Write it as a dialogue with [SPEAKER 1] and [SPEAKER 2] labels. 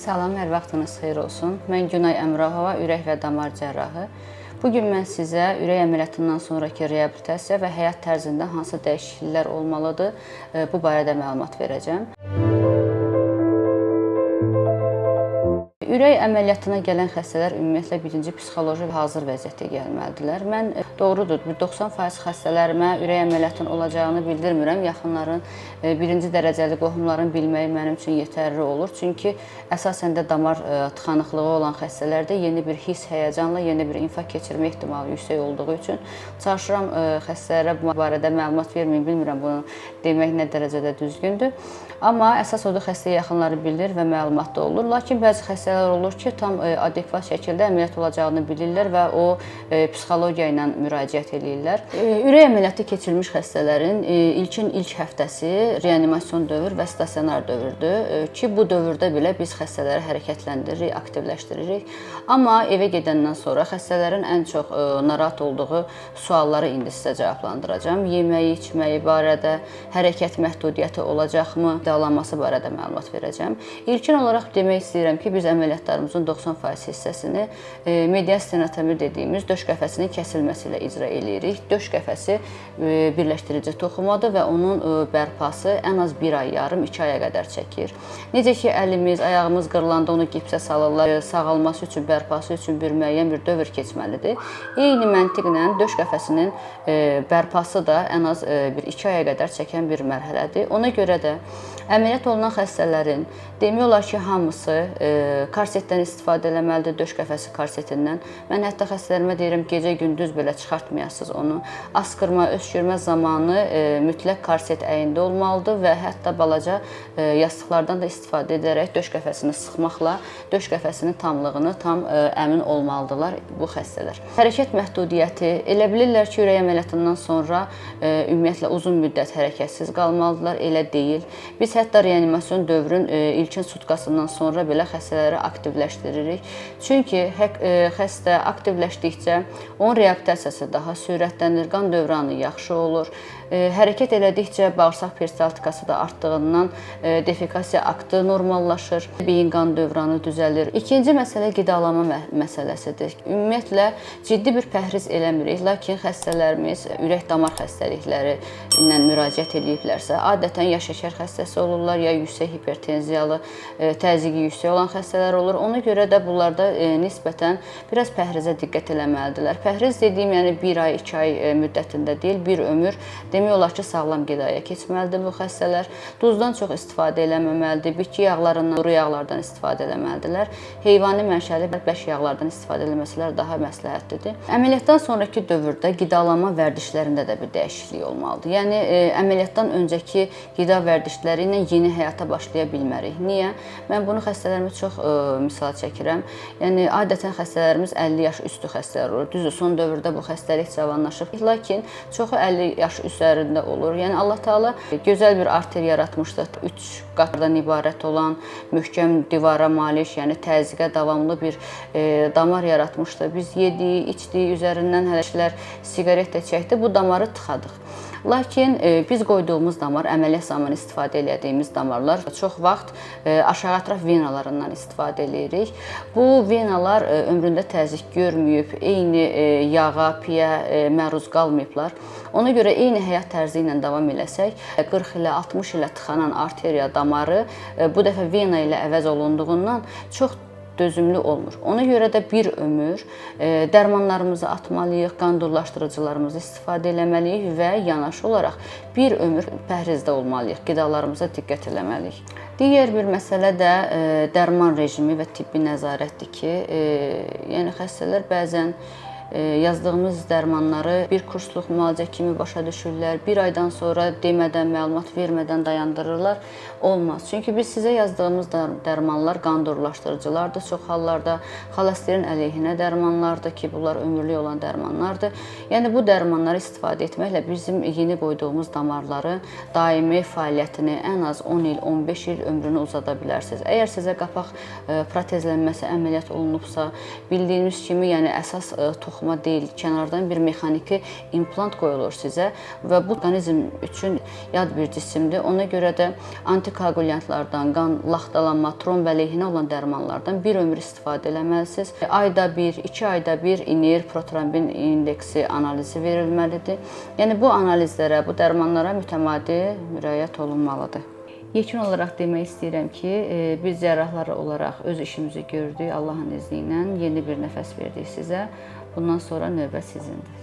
[SPEAKER 1] Salam, hər vaxtınız xeyir olsun. Mən Günay Əmrahova, ürək və damar cərrahı. Bugün mən sizə ürək əməliyyatından sonraki reabilitasiya və həyat tərzində hansı dəyişikliklər olmalıdır, bu barədə məlumat verəcəm. Ürək əməliyyatına gələn xəstələr ümumiyyətlə birinci psixoloji hazır vəziyyətdə gəlməlidirlər. Mən doğrudur, 90% xəstələrimə ürək əməliyyatının olacağını bildirmirəm. Yaxınların, birinci dərəcəli qohumların bilməyi mənim üçün yetərli olur. Çünki əsasən də damar tıxanıqlığı olan xəstələrdə yeni bir hiss, həyəcanla yeni bir infarkt keçirmə ehtimalı yüksək olduğu üçün çalışıram xəstələrə bu barədə məlumat verməyim. Bilmirəm bunu demək nə dərəcədə düzgündür. Amma əsas odur xəstəyə yaxınları bilir və məlumatda olur. Lakin bəzi xəstələr olur ki, tam adekvat şəkildə əməliyyat olacağını bilirlər və o psixologiya ilə müraciət edirlər. Ürək əməliyyatı keçirmiş xəstələrin ilk həftəsi reanimasyon dövr və stasionar dövrdür ki, bu dövrdə belə biz xəstələri hərəkətləndiririk, aktivləşdiririk. Amma evə gedəndən sonra xəstələrin ən çox narahat olduğu sualları indi sizə cavablandıracağam. Yeməyi, içməyi barədə, hərəkət məhdudiyyəti olacaqmı, qidalanması barədə məlumat verəcəm. İlkin olaraq demək istəyirəm ki, biz əməliyyatlarımızın 90% hissəsini medial stenotomi dediyimiz döş qəfəsinin kəsilməsi ilə icra edirik. Döş qəfəsi birləşdirici toxumadır və onun bərpası ən az 1 ay yarım, 2 aya qədər çəkir. Necə ki, əlimiz, ayağımız qırılanda onu gipsə salırlar, sağalması üçün, bərpası üçün bir müəyyən bir dövr keçməlidir. Eyni məntiqlə döş qəfəsinin bərpası da ən az bir 2 aya qədər çəkən bir mərhələdir. Ona görə də əməliyyat olunan xəstələrin demək olar ki, hamısı korsetdən istifadə etməlidir, döş qəfəsi korsetindən. Mən hətta xəstələrimə deyirəm, gecə-gündüz belə çıxartmayasınız onu. Askırma, öskürmə zamanı mütləq korset əyində olmalıdır və hətta balaca yastıqlardan da istifadə edərək döş qəfəsini sıxmaqla döş qəfəsinin tamlığını tam əmin olmalıdırlar bu xəstələr. Hərəkət məhdudiyyəti, elə bilirlər ki, ürək əməliyyatından sonra ümumiyyətlə uzun müddət hərəkətsiz qalmalıdırlar, elə deyil. Biz hətta reanimasyon dövrün ilkin sutkasından sonra belə xəstələri aktivləşdiririk. Çünki xəstə aktivləşdikcə onun reabilitasiyası daha sürətlənir, qan dövranı yaxşı olur. Hərəkət elədikcə bağırsaq peristaltikası da artdığından defekasiya aktı normallaşır, beyin qan dövranı düzəlir. İkinci məsələ qidalanma məsələsidir. Ümumiyyətlə ciddi bir pəhriz eləmirik, lakin xəstələrimiz ürək damar xəstəlikləri ilə müraciət ediblərsə, adətən ya şəkər xəstəsi olurlar, ya yüksək hipertenziyalı, təzyiqi yüksək olan xəstələr olur. Ona görə də bunlarda nisbətən biraz pəhrizə diqqət eləməlidirlər. Pəhriz dediyim, yəni 1 ay, 2 ay müddətində deyil, bir ömür demək olar ki, sağlam qidaya keçməlidir bu xəstələr. Duzdan çox istifadə eləməməlidir, bitki yağlarından, quru yağlardan istifadə eləməlidirlər. Heyvani mənşəli bəş yağlardan istifadə eləməsələr daha məsləhətlidir. Əməliyyatdan sonraki dövrdə qidalanma vərdişlərində də bir dəyişiklik olmalıdır. Yəni əməliyyatdan öncəki qida vərdişləri ilə yeni həyata başlaya bilmərik. Niyə? Mən bunu xəstələrimə çox misal çəkirəm. Yəni adətən xəstələrimiz 50 yaş üstü xəstələr olur. Düzdür, son dövrdə bu xəstəlik cavanlaşıb, lakin çoxu 50 yaş üzərində olur. Yəni Allah Taala gözəl bir arter yaratmışdır. 3 qatdan ibarət olan möhkəm divara malik, yəni təzyiqə davamlı bir damar yaratmışdır. Biz yedik, içdik, üzərindən hələşlər, siqaret də çəkdi, bu damarı tıxadıq. Lakin biz qoyduğumuz damar, əməliyyat zamanı istifadə etdiyimiz damarlar çox vaxt aşağı ətraf venalarından istifadə edirik. Bu venalar ömründə təzyiq görməyib, eyni yağa, piyə məruz qalmayıblar. Ona görə eyni həyat tərzi ilə davam eləsək, 40 ilə 60 ilə tıxanan arteriya damarı bu dəfə vena ilə əvəz olunduğundan çox dözümlü olmur. Ona görə də bir ömür dərmanlarımızı atmalıyıq, qan durlaşdırıcılarımızı istifadə eləməliyik və yanaşı olaraq bir ömür pəhrizdə olmalıyıq, qidalarımıza diqqət eləməliyik. Digər bir məsələ də dərman rejimi və tibbi nəzarətdir ki, yəni xəstələr bəzən yazdığımız dərmanları bir kursluk müalicə kimi başa düşürlər. Bir aydan sonra demədən, məlumat vermədən dayandırırlar. Olmaz. Çünki biz sizə yazdığımız dərmanlar qan durlaşdırıcılardır. Çox hallarda xolesterin əleyhinə dərmanlardır ki, bunlar ömürlük olan dərmanlardır. Yəni bu dərmanları istifadə etməklə bizim yeni qoyduğumuz damarların daimi fəaliyyətini ən az 10 il, 15 il ömrünü uzada bilərsiniz. Əgər sizə qapaq protezlənməsi əməliyyat olunubsa, bildiyimiz kimi, yəni əsas toxum yoxlama deyil, kənardan bir mexaniki implant qoyulur sizə və bu orqanizm üçün yad bir cisimdir. Ona görə də antikoagulyantlardan, qan laxtalanma, tromb əleyhinə olan dərmanlardan bir ömür istifadə etməlisiniz. Ayda bir, 2 ayda bir inir protrombin indeksi analizi verilməlidir. Yəni bu analizlərə, bu dərmanlara mütəmadi müraciət olunmalıdır. Yekun olaraq demək istəyirəm ki, biz cərrahlar olaraq öz işimizi gördük. Allahın izni ilə yeni bir nəfəs verdik sizə. Bundan sonra növbə sizindir.